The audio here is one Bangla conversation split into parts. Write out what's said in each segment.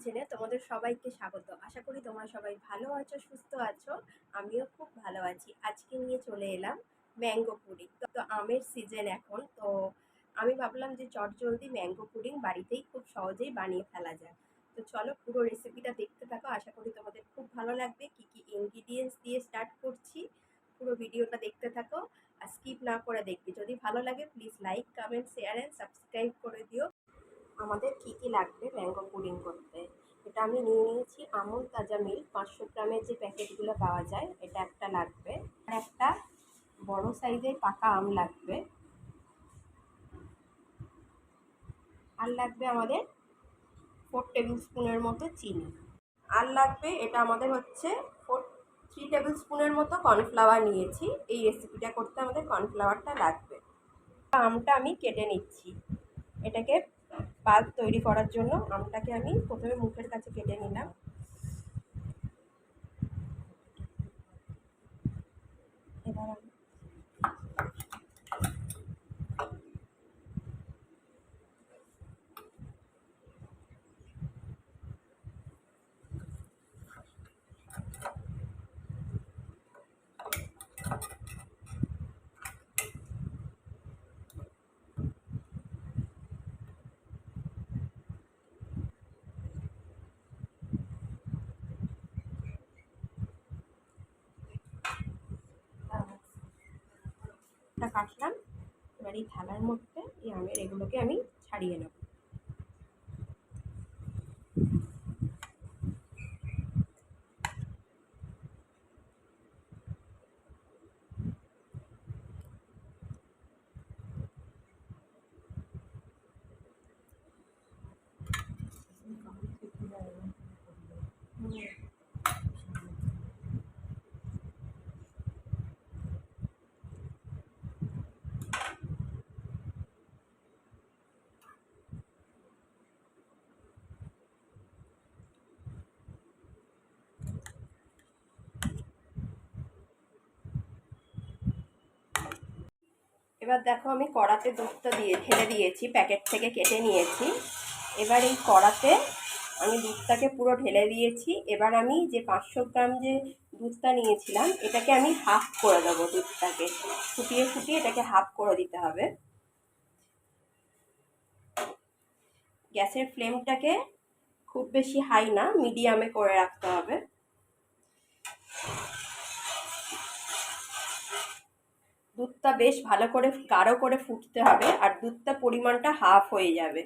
কিচেনে তোমাদের সবাইকে স্বাগত। আশা করি তোমরা সবাই ভালো আছো, সুস্থ আছো। আমিও খুব ভালো আছি। আজকে নিয়ে চলে এলাম ম্যাঙ্গো পুডিং। তো আমের সিজন এখন, তো আমি ভাবলাম যে চটজলদি ম্যাঙ্গো পুডিং বাড়িতেই খুব সহজেই বানিয়ে ফেলা যায়। তো চলো পুরো রেসিপিটা দেখতে থাকো। আশা করি তোমাদের খুব ভালো লাগবে। কি কি ইনগ্রিডিয়েন্টস দিয়ে স্টার্ট করছি, পুরো ভিডিওটা দেখতে থাকো আর স্কিপ না করে দেখবে। যদি ভালো লাগে please like, comment, share and subscribe করে দিও। আমাদের কী কী লাগবে ম্যাঙ্গো পুডিং করতে, এটা আমি নিয়ে নিয়েছি আমুল তাজা মিল্ক 500 গ্রামের যে প্যাকেটগুলো পাওয়া যায়, এটা একটা লাগবে। আর একটা বড় সাইজের পাকা আম লাগবে। আর লাগবে আমাদের 4 টেবিল স্পুনের মতো চিনি। আর লাগবে এটা আমাদের হচ্ছে 3 টেবিল স্পুনের মতো কর্নফ্লাওয়ার নিয়েছি। এই রেসিপিটা করতে আমাদের কর্নফ্লাওয়ারটা লাগবে। আমটা আমি কেটে নিচ্ছি। এটাকে পাল্প তৈরি করার জন্য আমটাকে আমি প্রথমে মুখের কাছে কেটে নিলাম। এবার কাটলাম। এবার এই থালার মধ্যে এই আমের এগুলোকে আমি ছাড়িয়ে নেব। এবার দেখো আমি কড়াতে দুধটা ঢেলে দিয়েছি, প্যাকেট থেকে কেটে নিয়েছি। এবার এই কড়াতে আমি দুধটাকে পুরো ঢেলে দিয়েছি। এবার আমি যে 500 গ্রাম যে দুধটা নিয়েছিলাম এটাকে আমি হাফ করে দেবো। দুধটাকে ফুটিয়ে ফুটিয়ে এটাকে হাফ করে দিতে হবে। গ্যাসের ফ্লেমটাকে খুব বেশি হাই না, মিডিয়ামে করে রাখতে হবে। দুধটা বেশ ভালো করে গাঢ় করে ফুটতে হবে আর দুধটা পরিমাণটা হাফ হয়ে যাবে।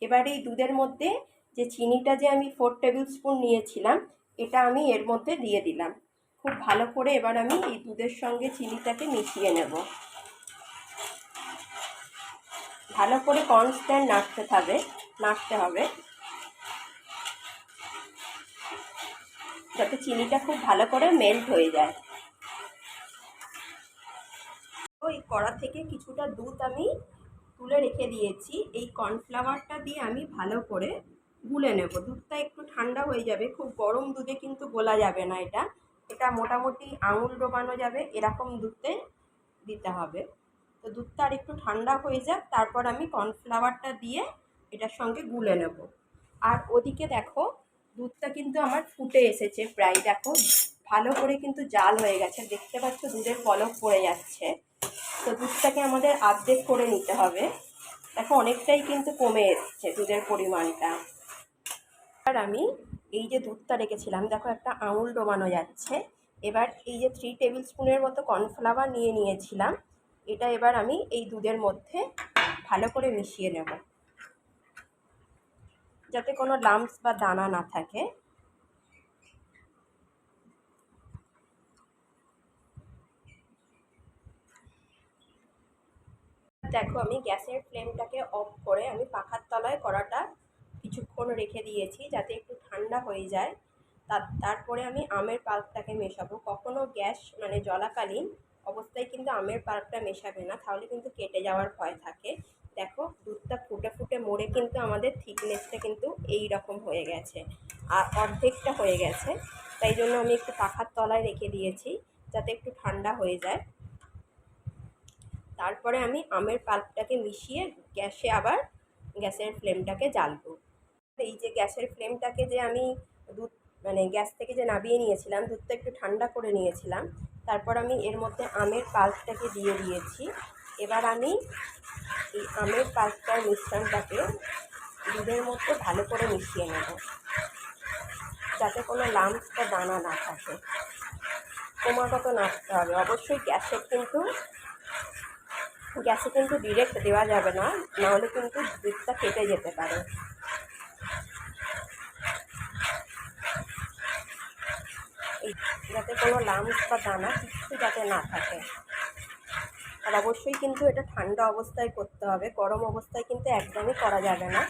এবার এই দুধের মধ্যে যে চিনিটা যে আমি 4 টেবিল স্পুন নিয়েছিলাম এটা আমি এর মধ্যে দিয়ে দিলাম। খুব ভালো করে এবার আমি এই দুধের সঙ্গে চিনিটাকে মিশিয়ে নেব। ভালো করে কনস্ট্যান্ট নাড়তে হবে যাতে চিনিটা খুব ভালো করে মেল্ট হয়ে যায়। ওই কড়া থেকে কিছুটা দুধ আমি তুলে রেখে দিয়েছি। এই কর্নফ্লাওয়ারটা দিয়ে আমি ভালো করে গুলে নেব। দুধটা একটু ঠান্ডা হয়ে যাবে, খুব গরম দুধে কিন্তু গোলা যাবে না। এটা মোটামুটি আঙুল ডোবানো যাবে এরকম দুধে দিতে হবে। তো দুধটা আর একটু ঠান্ডা হয়ে যাক, তারপর আমি কর্নফ্লাওয়ারটা দিয়ে এটার সঙ্গে গুলে নেব। আর ওদিকে দেখো দুধটা কিন্তু আমার ফুটে এসেছে প্রায়। দেখো ভালো করে কিন্তু জাল হয়ে গেছে, দেখতে পাচ্ছ দুধের পলক পড়ে যাচ্ছে। তো দুধটাকে আমাদের অর্ধেক করে নিতে হবে। দেখো অনেকটাই কিন্তু কমে এসছে দুধের পরিমাণটা। আর আমি এই যে দুধটা রেখেছিলাম দেখো একটা আঙুল ডোবানো যাচ্ছে। এবার এই যে 3 টেবিল স্পুনের মতো কর্নফ্লাওয়ার নিয়েছিলাম এটা এবার আমি এই দুধের মধ্যে ভালো করে মিশিয়ে নেব যাতে কোনো লাম্পস বা দানা না থাকে। দেখো আমি গ্যাসের ফ্লেমটাকে অফ করে আমি পাখার তলায় কড়াটা কিছুক্ষণ রেখে দিয়েছি যাতে একটু ঠান্ডা হয়ে যায়। তারপরে আমি আমের পাল্পটাকে মেশাবো। কখনো গ্যাস জলাকালীন অবস্থায় কিন্তু আমের পাল্পটা মেশাবে না, তাহলে কিন্তু কেটে যাওয়ার ভয় থাকে। দেখো দুধটা ফুটে ফুটে মরে কিন্তু আমাদের থিকনেসটা কিন্তু এই রকম হয়ে গেছে আর অর্ধেকটা হয়ে গেছে। তাই জন্য আমি একটু পাখার তলায় রেখে দিয়েছি যাতে একটু ঠান্ডা হয়ে যায়। তারপরে আমি আমের পাল্পটাকে মিশিয়ে গ্যাসের ফ্লেমটাকে জ্বালবো। এই যে গ্যাসের ফ্লেমটাকে যে আমি দুধ মানে গ্যাস থেকে যে নামিয়ে নিয়েছিলাম, দুধটা একটু ঠান্ডা করে নিয়েছিলাম, তারপর আমি এর মধ্যে আমের পাল্পটাকে দিয়ে দিয়েছি। এবার আমি এই আমের পাল্পটার মিশ্রণটাকে দুধের মধ্যে ভালো করে মিশিয়ে নেব, যাতে কোনো লাম্পস বা দানা না থাকে। ক্রমাগত নাড়তে হবে। অবশ্যই গ্যাসে কিন্তু ডিরেক্ট দেওয়া যাবে না, নাহলে কিন্তু দুধটা কেটে যেতে পারে। এই যাতে কোনো লাম্পস বা দানা কিছু যাতে না থাকে। আর অবশ্যই কিন্তু এটা ঠান্ডা অবস্থায় করতে হবে, গরম অবস্থায় কিন্তু একদমই করা যাবে না।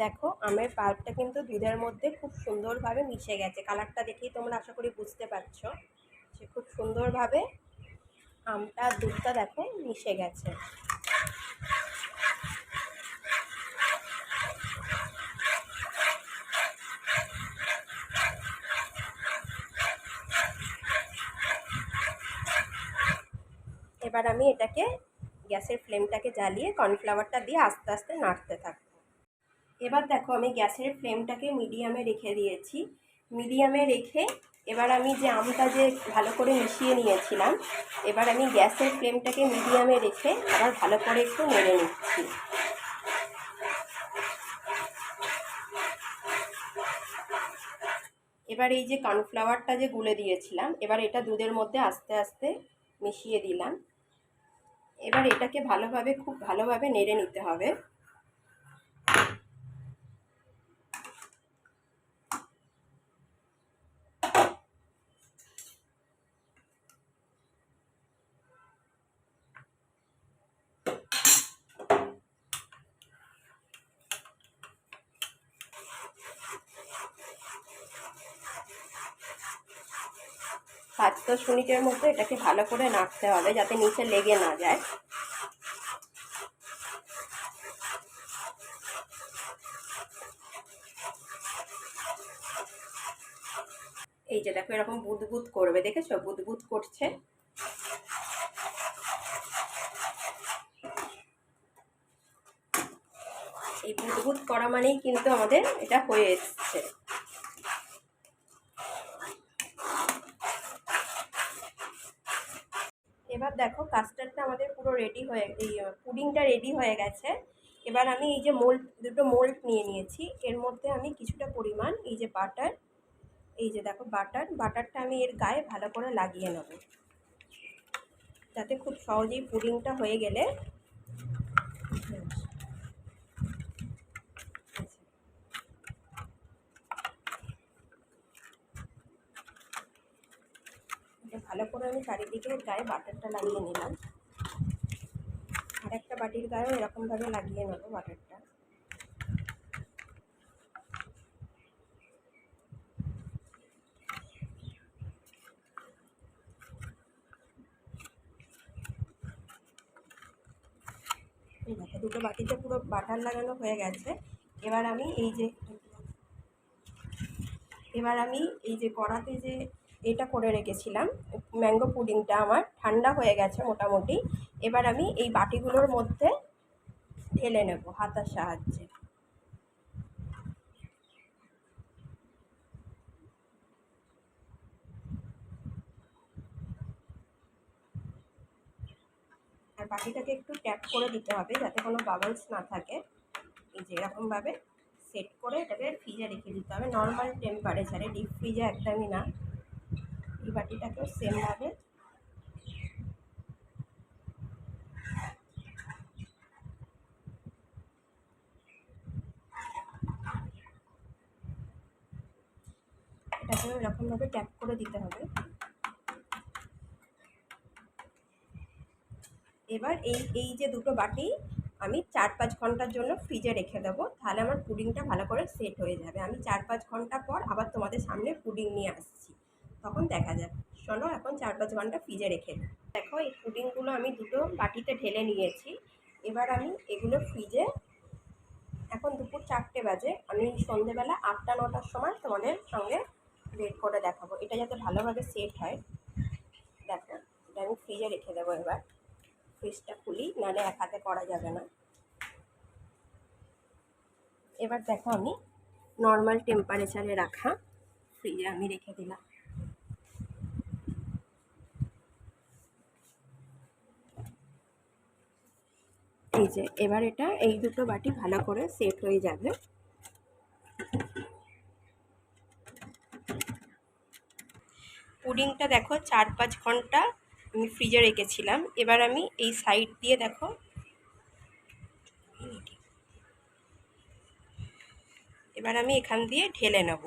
দেখো আমের পাল্পটা কিন্তু দুধের মধ্যে খুব সুন্দরভাবে মিশে গেছে। কালারটা দেখেই তোমরা আশা করি বুঝতে পারছো যে খুব সুন্দরভাবে আমটা দুধটা দেখো মিশে গেছে। এবার আমি এটাকে গ্যাসের ফ্লেমটাকে জ্বালিয়ে কর্নফ্লাওয়ারটা দিয়ে আস্তে আস্তে নাড়তে থাকবো। এবার দেখো আমি গ্যাসের ফ্লেমটাকে মিডিয়ামে রেখে দিয়েছি। মিডিয়ামে রেখে এবার আমি যে আমটা যে ভালো করে মিশিয়ে নিয়েছিলাম, এবার আমি গ্যাসের ফ্লেমটাকে মিডিয়ামে রেখে আবার ভালো করে একটু নেড়ে নিচ্ছি। এবার এই যে কর্নফ্লাওয়ারটা যে গুলে দিয়েছিলাম, এবার এটা দুধের মধ্যে আস্তে আস্তে মিশিয়ে দিলাম। এবার এটাকে খুব ভালোভাবে নেড়ে নিতে হবে। পাঁচ দশ মিনিটের মতো এটাকে ভালো করে নাড়তে হবে, যাতে নিচে লেগে না যায়। এই যে দেখো এরকম বুদবুদ করবে, দেখেছো বুদবুদ করছে। এই বুদবুদ করা মানেই কিন্তু আমাদের এটা হয়ে এসছে। এবার দেখো কাস্টার্ডটা আমাদের পুরো রেডি হয়ে, এই পুডিংটা রেডি হয়ে গেছে। এবার আমি এই যে দুটো মোল্ড নিয়ে নিয়েছি, এর মধ্যে আমি কিছুটা পরিমাণ এই যে বাটার, এই যে দেখো বাটারটা আমি এর গায়ে ভালো করে লাগিয়ে নেব, যাতে খুব সহজেই পুডিংটা হয়ে গেলে ভালো করে আমি চারিদিকে গায়ে বাটারটা লাগিয়ে নিলাম। আর একটা বাটির গায়েও এরকমভাবে লাগিয়ে নেব বাটারটা। দেখো দুটো বাটিতে পুরো বাটার লাগানো হয়ে গেছে। এবার আমি এই যে কড়াতে যে এটা করে রেখেছিলাম ম্যাঙ্গো পুডিংটা আমার ঠান্ডা হয়ে গেছে মোটামুটি। এবার আমি এই বাটিগুলোর মধ্যে ঢেলে নেব হাতার সাহায্যে। আর বাটিটাকে একটু ট্যাপ করে দিতে হবে, যাতে কোনো বাবলস না থাকে। এই যে এরকমভাবে সেট করে এটাকে ফ্রিজে রেখে দিতে হবে, নর্মাল টেম্পারেচারে, ডিপ ফ্রিজে একদমই না। এই বাটিটাকেও সেমভাবে এটাকেও এরকমভাবে ট্যাপ করে দিতে হবে। এবার এই যে দুটো বাটি আমি 4-5 ঘন্টার জন্য ফ্রিজে রেখে দেবো, তাহলে আমার পুডিংটা ভালো করে সেট হয়ে যাবে। আমি 4-5 ঘন্টা পর আবার তোমাদের সামনে পুডিং নিয়ে আসছি, তখন দেখা যাবে। চলো এখন 4-5 ঘন্টা ফ্রিজে রেখে দিই। দেখো এই পুডিংগুলো আমি দুটো বাটিতে ঢেলে নিয়েছি। এবার আমি এগুলো ফ্রিজে, এখন দুপুর 4টে বাজে, আমি সন্ধেবেলা 8টা-9টার সময় তোমাদের সঙ্গে বের করে দেখাবো, এটা যাতে ভালোভাবে সেট হয়। দেখো এটা আমি ফ্রিজে রেখে দেবো। এবার ফ্রিজটা খুলি, নাহলে এক হাতে করা যাবে না। এবার দেখো আমি নর্মাল টেম্পারেচারে রাখা ফ্রিজে আমি রেখে দিলাম। এই যে এবার এটা এই দুটো বাটি ভালো করে সেট হয়ে যাবে। পুডিংটা দেখো 4-5 ঘন্টা আমি ফ্রিজে রেখেছিলাম। এবার আমি এই সাইড দিয়ে দেখো এবার আমি এখান দিয়ে ঢেলে নেব।